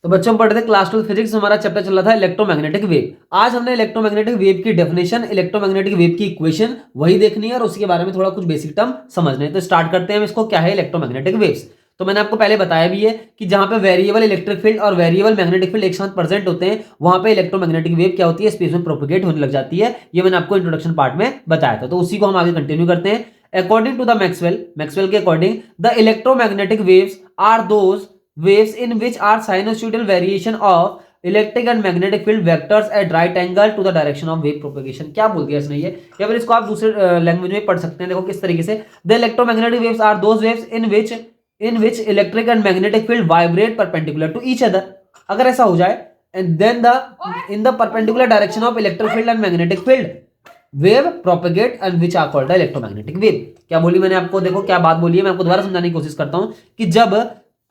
तो बच्चों पढ़ते थे क्लास 12 फिजिक्स, हमारा चैप्टर चल रहा था इलेक्ट्रोमैग्नेटिक वेव। आज हमने इलेक्ट्रोमैग्नेटिक वेव की डेफिनेशन, इलेक्ट्रोमैग्नेटिक वेव की इक्वेशन वही देखनी है और उसके बारे में थोड़ा कुछ बेसिक टर्म समझने हैं। तो स्टार्ट करते हैं हम इसको, क्या है इलेक्ट्रोमैग्नेटिक वेव्स। तो मैंने आपको पहले बताया भी है कि जहां पे वेरिएबल इलेक्ट्रिक फील्ड और वेरिएबल मैग्नेटिक फील्ड एक साथ प्रेजेंट होते हैं, वहां पे इलेक्ट्रोमैग्नेटिक वेव क्या होती है, स्पेस में प्रोपेगेट होने लग जाती है। ये मैंने आपको इंट्रोडक्शन पार्ट में बताया था, तो उसी को हम आगे कंटिन्यू करते हैं। अकॉर्डिंग टू द मैक्सवेल के according, the electromagnetic waves are those waves in which are sinusoidal variation of electric and magnetic field vectors at right angle to the direction of wave propagation। क्या बोल दिया इसने ये, या फिर इसको आप दूसरे लैंग्वेज में पढ़ सकते हैं। देखो किस तरीके से, the electromagnetic waves are those waves in which electric and magnetic field vibrate perpendicular to each other। अगर ऐसा हो जाए, and then in the perpendicular direction of electric field and magnetic field wave propagate and which are called the electromagnetic wave। क्या बोली मैंने आपको, देखो क्या बात बोली है, मैं आपको दोबारा समझाने की कोशिश करता हूं कि जब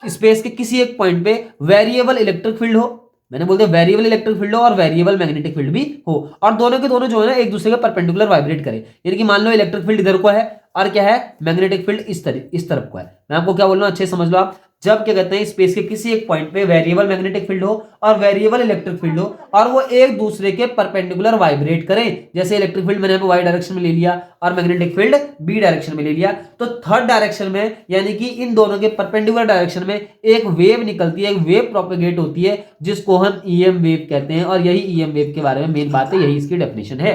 स्पेस के किसी एक पॉइंट पे वेरिएबल इलेक्ट्रिक फील्ड हो, मैंने बोल दिया वेरिएबल इलेक्ट्रिक फील्ड हो और वेरिएबल मैग्नेटिक फील्ड भी हो, और दोनों के दोनों जो है ना एक दूसरे के परपेंडिकुलर वाइब्रेट करे। यानी कि मान लो इलेक्ट्रिक फील्ड इधर को है और क्या है, मैग्नेटिक फील्ड इस तरफ को है। मैं आपको क्या बोल रहा हूं, अच्छे समझ लो आप। जब क्या कहते हैं स्पेस के किसी एक पॉइंट पे वेरिएबल मैग्नेटिक फील्ड हो और वेरिएबल इलेक्ट्रिक फील्ड हो और वो एक दूसरे के परपेंडिकुलर वाइब्रेट करें, जैसे इलेक्ट्रिक फील्ड मैंने वाई डायरेक्शन में ले लिया और मैग्नेटिक फील्ड बी डायरेक्शन में ले लिया, तो थर्ड डायरेक्शन में यानी कि इन दोनों के परपेंडिकुलर डायरेक्शन में एक वेव निकलती है, एक वेव प्रोपेगेट होती है जिसको हम ईएम वेव कहते हैं। और यही ईएम वेव के बारे में मेन बात है, यही इसकी डेफिनेशन है।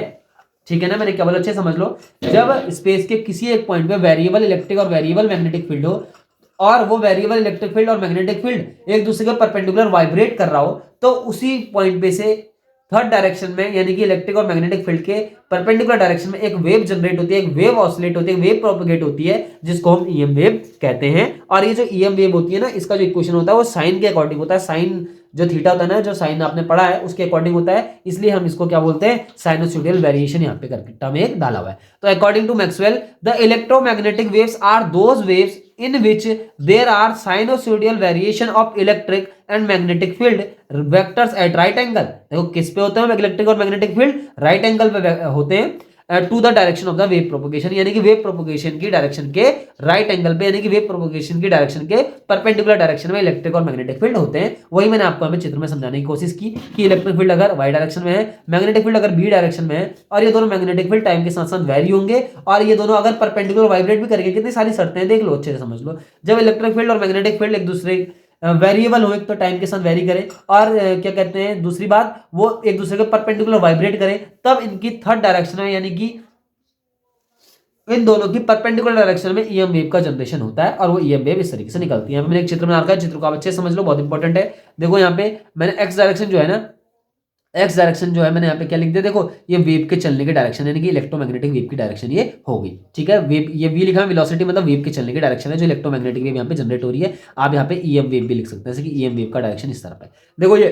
ठीक है ना, मैंने क्या बोला अच्छे समझ लो। जब स्पेस के किसी एक पॉइंट पे वेरिएबल इलेक्ट्रिक और वेरिएबल मैग्नेटिक फील्ड हो और वो वेरिएबल इलेक्ट्रिक फील्ड और मैग्नेटिक फील्ड एक दूसरे के परपेंडिकुलर वाइब्रेट कर रहा हो, तो उसी पॉइंट पे से थर्ड डायरेक्शन में यानी कि इलेक्ट्रिक और मैग्नेटिक फील्ड के परपेंडिकुलर डायरेक्शन में एक वेव जनरेट होती है, एक वेव ऑसिलेट होती है, एक वेव प्रोपेगेट होती है, जिसको हम ईएम वेव कहते हैं। और ये जो ईएम वेव होती है ना, इसका जो इक्वेशन होता है वो साइन के अकॉर्डिंग होता है। साइन जो थीटा होता है ना, जो साइन आपने पढ़ा है उसके अकॉर्डिंग होता है, इसलिए हम इसको क्या बोलते हैं, साइनोसॉइडल वेरिएशन यहाँ पे करके टर्म एक डाला हुआ है। तो according to Maxwell, the electromagnetic waves are those waves in which there are sinusoidal variation of electric and magnetic field vectors at right angle। देखो किस पे होते हैं इलेक्ट्रिक और मैग्नेटिक फील्ड, राइट एंगल पे होते हैं, to the direction of the wave propagation, यानी कि वेव प्रोपगेशन की डायरेक्शन के राइट एंगल पे, यानी कि वेव प्रोपगेशन की डायरेक्शन के परपेंडिकुलर डायरेक्शन में इलेक्ट्रिक और मैग्नेटिक फील्ड होते हैं। वही मैंने आपको हमें चित्र में समझाने की कोशिश की कि इलेक्ट्रिक फील्ड अगर वाई डायरेक्शन में है, मैग्नेटिक फील्ड अगर बी डायरेक्शन में है, और ये दोनों मैग्नेटिक फील्ड टाइम के साथ साथ वैरी होंगे और ये दोनों अगर परपेंडिकुलर वाइब्रेट भी करेंगे। कितनी सारी शर्तें हैं देख लो, अच्छे से समझ लो। जब इलेक्ट्रिक फील्ड और मैग्नेटिक फील्ड एक दूसरे वेरिएबल हो, एक तो टाइम के साथ वेरी करें, और क्या कहते हैं दूसरी बात, वो एक दूसरे के परपेंडिकुलर वाइब्रेट करें, तब इनकी थर्ड डायरेक्शन में यानी कि इन दोनों की परपेंडिकुलर डायरेक्शन में ईएम वेव का जनरेशन होता है, और वो ईएम वेव इस तरीके से निकलती है। मैंने एक चित्र बना रखा है, चित्र को आप अच्छे से समझ लो, बहुत इंपॉर्टेंट है। देखो यहाँ पे मैंने एक्स डायरेक्शन जो है ना, एक्स डायरेक्शन जो है मैंने यहाँ पे क्या लिख दिया, देखो ये वेव के चलने के डायरेक्शन, यानी कि इलेक्ट्रोमैग्नेटिक वेव की डायरेक्शन ये हो गई। ठीक है, वेव ये वी लिखा है, वेलोसिटी मतलब वेव के चलने की डायरेक्शन है जो इलेक्ट्रोमैग्नेटिक वेव यहाँ पे जनरेट हो रही है। आप यहाँ पे ईएम वेव भी लिख सकते हैं, जैसे कि ईएम वेव का डायरेक्शन इस तरफ है। देखो ये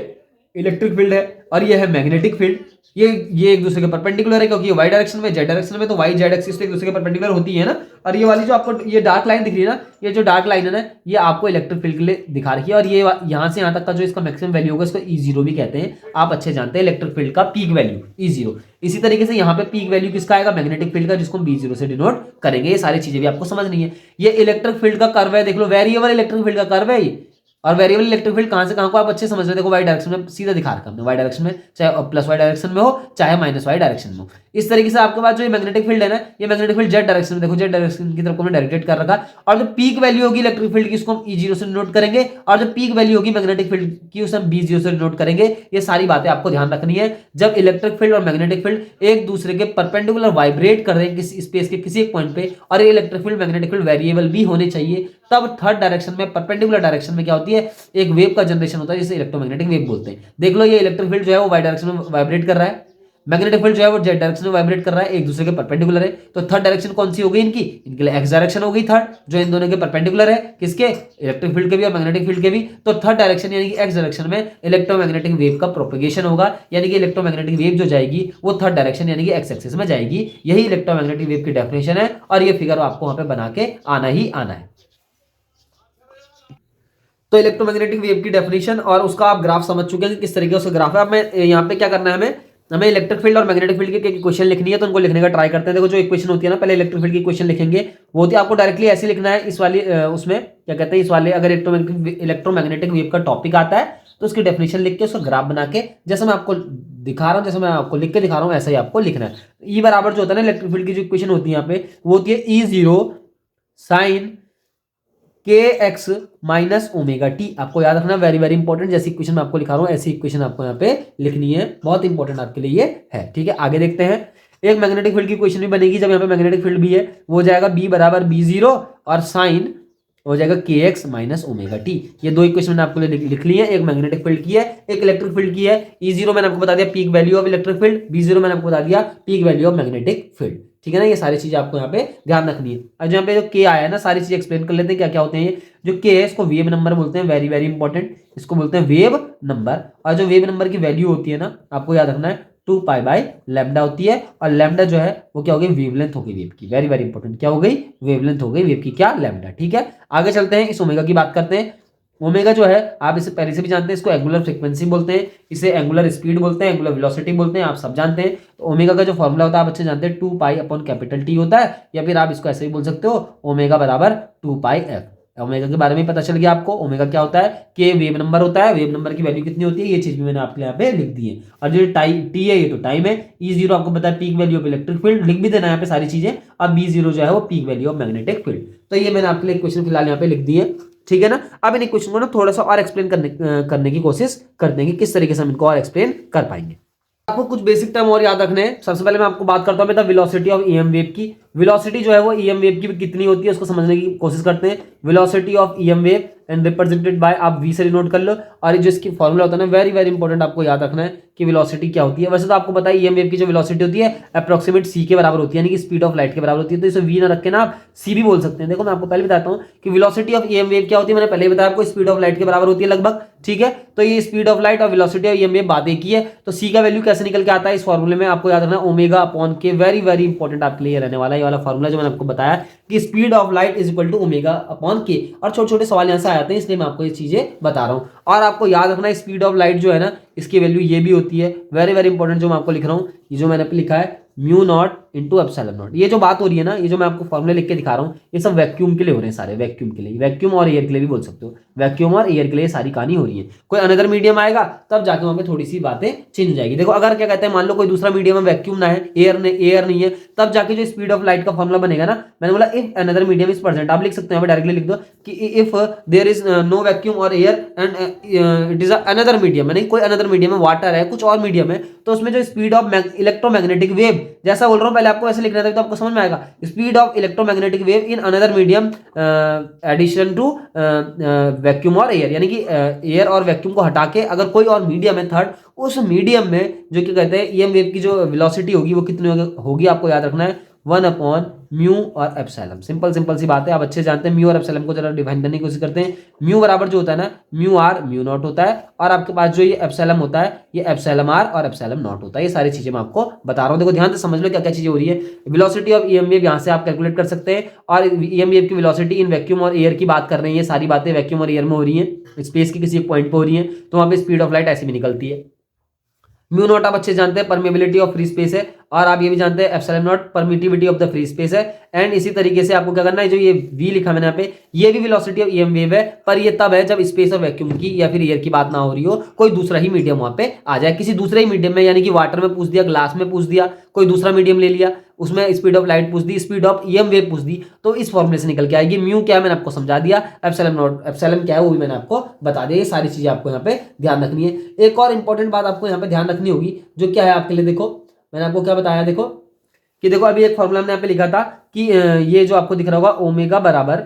इलेक्ट्रिक फील्ड है और ये है मैग्नेटिक फील्ड, ये एक दूसरे के परपेंडिकुलर है, क्योंकि ये वाई डायरेक्शन में जेड डायरेक्शन में, तो वाई जेड एक्सिस तो एक दूसरे के परपेंडिकुलर होती है ना। और ये वाली जो आपको ये डार्क लाइन दिख रही है ना, ये जो डार्क लाइन है ना, ये आपको इलेक्ट्रिक फील्ड के लिए दिखा रखी है। और ये यहाँ से यहाँ तक का जो इसका मैक्सिमम वैल्यू होगा, इसको E0 भी कहते हैं, आप अच्छे जानते हैं इलेक्ट्रिक फील्ड का पीक वैल्यू E0। इसी तरीके से यहाँ पे पीक वैल्यू किसका आएगा, मैग्नेटिक फील्ड का, जिसको हम B0 से डिनोट करेंगे। ये सारी चीजें भी आपको समझनी है। ये इलेक्ट्रिक फील्ड का कर्व है, देख लो वेरिएबल इलेक्ट्रिक फील्ड का कर्व है ये। और वेरिएबल इलेक्ट्रिक फील्ड कहां से कहां को आप अच्छे समझ रहे हो, देखो वाई डायरेक्शन में सीधा दिखा रखा हमने, वाई डायरेक्शन में चाहे प्लस वाई डायरेक्शन में हो चाहे माइनस वाई डायरेक्शन में हो। इस तरीके से आपके पास जो ये मैग्नेटिक फील्ड है ना, ये मैग्नेटिक फील्ड जेड डायरेक्शन में, देखो जेड डायरेक्शन की तरफ को हमने डायरेक्टेड कर रखा। और जो पीक वैल्यू होगी इलेक्ट्रिक फील्ड की, इसको हम E0 से नोट करेंगे, और जो पीक वैल्यू होगी मैग्नेटिक फील्ड की, उसे हम B0 से नोट करेंगे। ये सारी बातें आपको ध्यान रखनी है। जब इलेक्ट्रिक फील्ड और मैग्नेटिक फील्ड एक दूसरे के परपेंडिकुलर वाइब्रेट कर रहे हैं किसी स्पेस के किसी एक पॉइंट पे, और ये electric field magnetic field variable भी होने चाहिए, तब थर्ड डायरेक्शन में परपेंडिकुलर डायरेक्शन में क्या होती है, एक वेव का जनरेशन होता है, जिसे इलेक्ट्रोमैग्नेटिक वेव बोलते हैं। देख लो ये इलेक्ट्रिक फील्ड जो है वो वाई डायरेक्शन में वाइब्रेट कर रहा है, मैग्नेटिक फील्ड जो है वो जेड डायरेक्शन में वाइब्रेट कर रहा है, एक दूसरे के परपेंडिकुलर है। तो थर्ड डायरेक्शन कौन सी हो गई इनकी, इनके लिए एक्स डायरेक्शन हो गई थर्ड, जो इन दोनों के परपेंडिकुलर है, किसके, इलेक्ट्रिक फील्ड के भी और मैग्नेटिक फील्ड के भी। तो थर्ड डायरेक्शन यानी कि एक्स डायरेक्शन में इलेक्ट्रोमैग्नेटिक वेव का प्रोपेगेशन होगा, यानी कि इलेक्ट्रोमैग्नेटिक वेव जो जाएगी वो थर्ड डायरेक्शन यानी कि एक्स एक्सिस में जाएगी। यही इलेक्ट्रोमैग्नेटिक वेव की डेफिनेशन है, और ये फिगर आपको वहां पे बना के आना ही आना है। तो इलेक्ट्रोमैग्नेटिक वेव की डेफिनेशन और उसका आप ग्राफ समझ चुके हैं कि किस तरीके से ग्राफ है। अब मैं यहाँ पे क्या करना है, हमें इलेक्ट्रिक फील्ड और मैग्नेटिक फील्ड की इक्वेशन लिखनी है, तो उनको लिखने का ट्राई करते हैं। देखो जो इक्वेशन होती है ना, पहले इलेक्ट्रिक फील्ड की इक्वेशन लिखेंगे, वो होती है आपको डायरेक्टली ऐसे लिखना है। इस वाली उसमें क्या कहते हैं, इस वाले अगर इलेक्ट्रोमैग्नेटिक वेव का टॉपिक आता है तो उसकी डेफिनेशन लिख के उसका ग्राफ बना के जैसे मैं आपको दिखा रहा हूँ, जैसे मैं आपको लिख के दिखा रहा हूँ, ऐसा ही आपको लिखना है। ई बराबर जो होता है ना इलेक्ट्रिक फील्ड की जो इक्वेशन होती है यहाँ पे, वो होती है E0 sine k x minus omega T. आपको याद रखना, वेरी वेरी इंपॉर्टेंट। जैसी इक्वेशन मैं आपको लिखा रहा हूँ ऐसी इक्वेशन आपको यहाँ पे लिखनी है, बहुत इंपॉर्टेंट आपके लिए ये है। ठीक है, आगे देखते हैं। एक मैग्नेटिक फील्ड की इक्वेशन भी बनेगी जब यहाँ पे मैग्नेटिक फील्ड भी है, वो जाएगा बी बराबर B0 और साइन हो जाएगा के एक्स माइनस ओमेगा टी। ये दो इक्वेशन मैंने आपको लिख ली है, एक मैग्नेटिक फील्ड की है, एक इलेक्ट्रिक फील्ड की है। E0 मैंने आपको बता दिया peak value of electric field, B0 मैंने आपको बता दिया peak value of magnetic field. ठीक है ना, ये सारी चीजें आपको यहाँ पे ध्यान रखनी है। और जो यहाँ पे जो के आया है ना, सारी चीजें एक्सप्लेन कर लेते हैं क्या क्या होते हैं ये। जो के है इसको वेव नंबर बोलते हैं, वेरी वेरी इंपॉर्टेंट, इसको बोलते हैं वेव नंबर। और जो वेव नंबर की वैल्यू होती है ना, आपको याद रखना है 2 पाई लैम्डा होती है। और लैम्डा जो है वो क्या हो गई, वेवलेंथ हो गई वेव की, वेरी वेरी इंपॉर्टेंट, क्या हो गई, वेवलेंथ हो गई वेव की, क्या, लैम्डा। ठीक है, आगे चलते हैं, इस ओमेगा की बात करते हैं। ओमेगा जो है आप इसे पहले से भी जानते हैं, इसको एंगुलर फ्रीक्वेंसी बोलते हैं, इसे एंगुलर स्पीड बोलते हैं, एंगुलर वेलोसिटी बोलते हैं, आप सब जानते हैं। तो ओमेगा का जो फॉर्मूला होता है आप अच्छे जानते हैं, 2 पाई अपॉन कैपिटल टी होता है, या फिर आप इसको ऐसे ही बोल सकते हो, ओमेगा बराबर 2 पाई एफ। ओमेगा के बारे में पता चल गया आपको, ओमेगा क्या होता है, के वेव नंबर होता है, वेव नंबर की वैल्यू कितनी होती है, ये चीज भी मैंने आपके यहाँ पे लिख दी है। और जो टी है ये तो टाइम है। E0 आपको पता है peak value of electric field, लिख भी देना यहाँ पे सारी चीजें। अब B0 जो है वो peak value of magnetic field. तो ये मैंने आपके लिए क्वेश्चन फिलहाल यहाँ पे लिख दी है। ठीक है ना, अब इन क्वेश्चन को ना थोड़ा सा और एक्सप्लेन करने की कोशिश करते हैं कि किस तरीके से हम इनको और एक्सप्लेन कर पाएंगे। आपको कुछ बेसिक टर्म और याद रखने हैं। सबसे पहले मैं आपको बात करता हूं वेलोसिटी ऑफ ईएम वेव की। वेलोसिटी जो है वो ईएम वेव की कितनी होती है उसको समझने की कोशिश करते हैं। Velocity of EM wave and represented by, आप वी से नोट कर लो। और जो इसकी फॉर्मूला होता है ना, वेरी वेरी इंपॉर्टेंट, आपको याद रखना है कि वेलोसिटी क्या होती है। वैसे तो आपको पता है ईएम वेव की जो वेलोसिटी होती है अप्रोक्सीमेट सी के बराबर होती है, यानी कि स्पीड ऑफ लाइट के बराबर होती है। तो इसे वी ना रख के ना आप सी भी बोल सकते हैं। देखो मैं आपको पहले बताता हूँ कि वेलोसिटी ऑफ ईएम वेव क्या होती है, मैंने पहले ही बताया आपको, स्पीड ऑफ लाइट के बराबर होती है लगभग। ठीक है, तो ये स्पीड ऑफ लाइट और वेलोसिटी ऑफ ईएम वेव बात एक ही है। तो सी का वैल्यू कैसे निकल के आता है इस फॉर्मूले में, आपको याद रखना ओमेगा अपॉन के, वेरी वेरी इंपॉर्टेंट आपके लिए रहने वाला ये वाला फॉर्मूला जो मैंने आपको बताया कि speed of light is equal to omega upon k. और छोटे छोटे सवाल यहां से आ जाते हैं, इसलिए मैं आपको ये चीजें बता रहा हूं। और आपको याद रखना है स्पीड ऑफ लाइट जो है ना, इसकी वैल्यू ये भी होती है, वेरी वेरी इंपॉर्टेंट, जो मैं आपको लिख रहा हूं, ये जो मैंने लिखा है mu naught into epsilon not. ये जो बात हो रही है ना, ये जो मैं आपको फॉर्मूले लिख के दिखा रहा हूँ, ये सब वैक्यूम के लिए हो रहे हैं सारे, वैक्यूम के लिए, वैक्यूम और एयर के लिए भी बोल सकते हो, वैक्यूम और एयर के लिए सारी कहानी हो रही है। कोई अनदर मीडियम आएगा तब जाके वहां पे थोड़ी सी बातें चेंज हो जाएगी। देखो अगर क्या कहते हैं, मान लो कोई दूसरा मीडियम है, वैक्यूम ना है, एयर नहीं है, तब जाके जो स्पीड ऑफ लाइट का फॉर्मूला बनेगा ना, मैंने बोला if another medium is present, आप लिख सकते हैं डायरेक्टली लिख दो कि if there is no vacuum और air and it is another medium, यानी कोई अनदर मीडियम है, वाटर है, कुछ और मीडियम है, तो उसमें जो स्पीड ऑफ इलेक्ट्रोमैग्नेटिक वेव, जैसा बोल रहा हूं पहले आपको ऐसे लिखना था तो आपको समझ में आएगा, speed of electromagnetic wave in another medium addition to vacuum और एयर, यानी कि एयर और वैक्यूम को हटा के अगर कोई और मीडियम है थर्ड, उस मीडियम में जो क्या कहते हैं ईएम वेव की जो वेलोसिटी होगी वो कितनी होगी, आपको याद रखना है 1 अपॉन म्यू और एप्सिलॉन। सिंपल सिंपल सी बात है, आप अच्छे जानते हैं। म्यू और एप्सिलॉन को जरा डिफाइन करने की कोशिश करते हैं। म्यू बराबर जो होता है ना, म्यू आर म्यू नॉट होता है, और आपके पास जो ये एप्सिलॉन होता है ये एप्सिलॉन आर और एप्सिलॉन नॉट होता है। ये सारी चीजें मैं आपको बता रहा हूँ, देखो ध्यान से समझ लो क्या क्या चीजें हो रही है। वेलोसिटी ऑफ ईएम वेव यहाँ से आप कैलकुलेट कर सकते हैं, और ईएम वेव की वेलोसिटी इन वैक्यूम और एयर की बात कर रहे हैं, ये सारी बातें वैक्यूम और एयर में हो रही है, स्पेस की किसी एक पॉइंट पर हो रही है, तो वहां पे स्पीड ऑफ लाइट ऐसी भी निकलती है। म्यू नॉट आप अच्छे जानते हैं परमेबिलिटी ऑफ फ्री स्पेस है, और आप ये भी जानते हैं epsilon not permittivity of the free space है। एंड इसी तरीके से आपको क्या करना है, जो ये v लिखा मैंने यहाँ पे, ये भी वेलोसिटी ऑफ ईएम वेव है, पर ये तब है जब स्पेस और वैक्यूम की या फिर एयर की बात ना हो रही हो, कोई दूसरा ही मीडियम वहां पे आ जाए, किसी दूसरे ही मीडियम में, यानी कि वाटर में पूछ दिया, ग्लास में पूछ दिया, कोई दूसरा मीडियम ले लिया, उसमें स्पीड ऑफ लाइट पूछ दी, स्पीड ऑफ ईएम वेव पूछ दी, तो इस फॉर्मूले से निकल के आएगी। म्यू क्या है मैंने आपको समझा दिया, एप्सिलॉन नॉट एप्सिलॉन क्या है वो भी मैंने आपको बता दिया। ये सारी चीजें आपको यहाँ पे ध्यान रखनी है। एक और इंपॉर्टेंट बात आपको यहाँ पे ध्यान रखनी होगी, जो क्या है आपके लिए, देखो मैंने आपको क्या बताया, देखो कि देखो अभी एक फॉर्मूला हमने यहाँ पे लिखा था कि ये जो आपको दिख रहा होगा ओमेगा बराबर,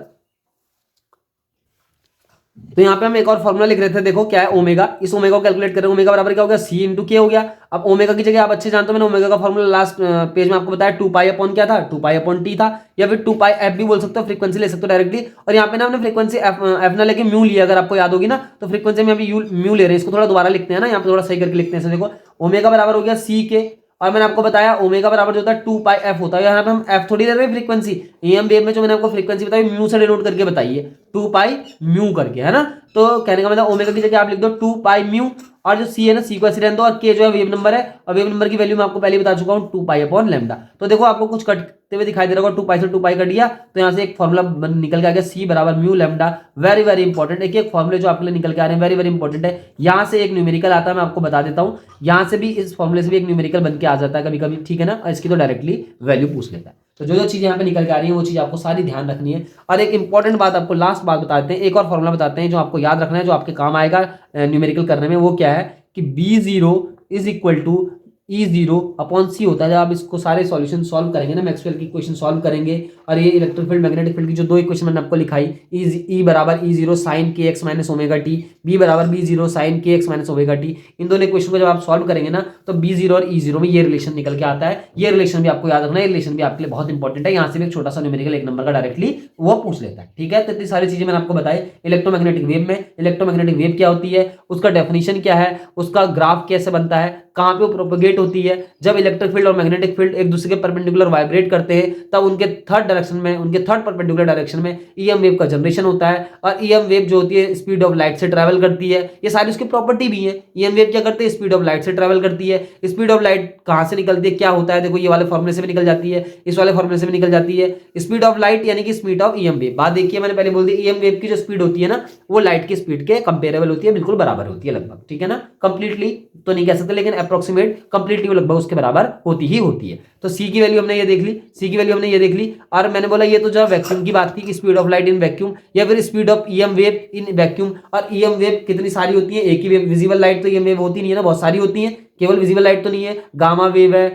तो यहाँ पे हम एक और फॉर्मूला लिख रहे थे, देखो क्या है ओमेगा, इस ओमेगा को कैलकुलेट करें, ओमेगा बराबर क्या हो गया, सी इंटू के हो गया। अब ओमेगा की जगह आप अच्छे जानते हो, मैंने ओमेगा का फॉर्मूला लास्ट पेज में आपको बताया 2 पाई अपॉन क्या था, 2 पाई अपॉन टी था, या फिर 2 पाई एफ भी बोल सकते हो, फ्रीक्वेंसी ले सकते हो डायरेक्टली। और यहाँ पे ना हमने फ्रीक्वेंसी एफ ना लेके म्यू लिया, अगर आपको याद होगी ना, तो फ्रीक्वेंसी में अभी म्यू ले रहे हैं, इसको थोड़ा दोबारा लिखते हैं ना, यहाँ पे थोड़ा सही करके लिखते हैं। देखो ओमेगा बराबर हो गया सी के, और मैंने आपको बताया ओमेगा बराबर जो होता है 2 पाई एफ होता है, यहाँ पे हम एफ थोड़ी ले रहे हैं फ्रीक्वेंसी, ईएम वेव में जो मैंने आपको फ्रीक्वेंसी बताई म्यू से डिनोट करके बताइए, 2 पाई म्यू करके, है ना। तो कहने का मतलब ओमेगा की जगह आप लिख दो 2 पाई म्यू, और जो सी है ना, सी को ऐसे रहने दो, और के जो है वेव नंबर है, और वेव नंबर की वैल्यू मैं आपको पहले बता चुका हूँ 2 पाई अपॉन लैम्डा। तो देखो आपको कुछ कटते हुए दिखाई दे रहा होगा, 2 पाई से 2 पाई कट गया, तो यहाँ से एक फॉर्मुला निकल के आ गया, सी बराबर mu lambda. Very very important, एक फॉर्मुले जो आपके लिए निकल के आ रहे हैं, वेरी वेरी इंपॉर्टेंट है। यहाँ से एक न्यूमेरिकल आता है, मैं आपको बता देता हूँ, यहाँ से भी इस फॉर्मुले से भी एक न्यूमेरिकल बन के आ जाता है कभी कभी, ठीक है ना, और इसकी तो डायरेक्टली वैल्यू पूछ लेता है। तो जो जो चीज़ यहाँ पे निकल के आ रही है वो चीज़ आपको सारी ध्यान रखनी है। और एक इंपॉर्टेंट बात आपको लास्ट बात बताते हैं, एक और फॉर्मुला बताते हैं जो आपको याद रखना है, जो आपके काम आएगा न्यूमेरिकल करने में। वो क्या है कि B0 is equal to E0 upon c होता है। जब आप इसको सारे सॉल्यूशन सॉल्व करेंगे ना, मैक्सवेल की इक्वेशन सॉल्व करेंगे, और ये इलेक्ट्रिक फील्ड मैग्नेटिक फील्ड की जो 2 इक्वेशन मैंने आपको लिखाई, E बराबर E0 sine k x minus omega t, B बराबर B0 sine k x minus omega t, इन दोनों इक्वेशन को जब आप सॉल्व करेंगे ना, तो B0 और E0 में ये रिलेशन निकल के आता है। ये रिलेशन भी आपको याद रखना है, ये रिलेशन भी आपके लिए बहुत इंपॉर्टेंट है। यहाँ से भी एक छोटा सा न्यूमेरिकल एक नंबर का डायरेक्टली वो पूछ लेता है, ठीक है। तो इतनी सारी चीजें मैंने आपको बताई इलेक्ट्रोमैग्नेटिक वेव में। इलेक्ट्रोमैग्नेटिक वेव क्या होती है, उसका डेफिनेशन क्या है, उसका ग्राफ कैसे बनता है, कहां पे वो प्रोपेगेट होती है। जब इलेक्ट्रिक फील्ड और मैग्नेटिक फील्ड एक दूसरे के परपेंडिकुलर वाइब्रेट करते हैं, तब उनके थर्ड डायरेक्शन में, उनके थर्ड परपेंडिकुलर डायरेक्शन में ईएम वेव का जनरेशन होता है। और ईएम वेव जो होती है स्पीड ऑफ लाइट से ट्रैवल करती है। ये सारी उसकी प्रॉपर्टी भी है। ईएम वेव क्या करते हैं, स्पीड ऑफ लाइट से ट्रैवल करती है। स्पीड ऑफ लाइट कहां से निकलती है, क्या होता है, देखो ये वाले फॉर्मूले से भी निकल जाती है, इस वाले फॉर्मूले से भी निकल जाती है। स्पीड ऑफ लाइट यानी कि स्पीड ऑफ ईएम वेव। बात देखिए, मैंने पहले बोल दी, ईएम वेव की जो स्पीड होती है ना, वो लाइट की स्पीड के कंपेरेबल होती है, बिल्कुल बराबर होती है लगभग, ठीक है ना। कंप्लीटली तो नहीं कह सकते, लेकिन अप्रोक्सीमेट कंप्लीटली लगभग उसके बराबर होती ही होती है। तो सी की वैल्यू हमने ये देख ली, सी की वैल्यू हमने ये देख ली। और मैंने बोला ये तो जो वैक्यूम की बात थी, speed of light in vacuum, या फिर speed of EM wave in vacuum. और ईएम वेव कितनी सारी होती है, एक ही वेव, विजिबल लाइट तो ईएम वेव होती नहीं है ना, बहुत सारी होती है। केवल विजिबल लाइट तो नहीं है, गामा वेव है,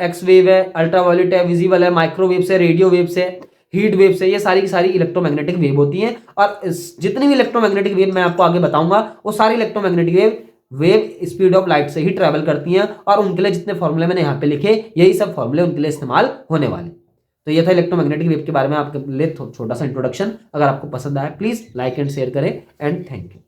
एक्स वेव है, अल्ट्रावायलेट है, विजिबल है, माइक्रोवेव से, रेडियो वेव से, हीट वेव से, ये सारी की सारी इलेक्ट्रोमैग्नेटिक वेव होती हैं। और जितनी भी इलेक्ट्रोमैग्नेटिक वेव मैं आपको आगे बताऊंगा, वो सारी electromagnetic wave speed of light से ही ट्रैवल करती हैं। और उनके लिए जितने फॉर्मूले मैंने यहाँ पे लिखे, यही सब फॉर्मूले उनके लिए इस्तेमाल होने वाले। तो ये था इलेक्ट्रोमैग्नेटिक वेव के बारे में आपके लिए छोटा सा इंट्रोडक्शन। अगर आपको पसंद आया प्लीज लाइक एंड शेयर करें, एंड थैंक यू।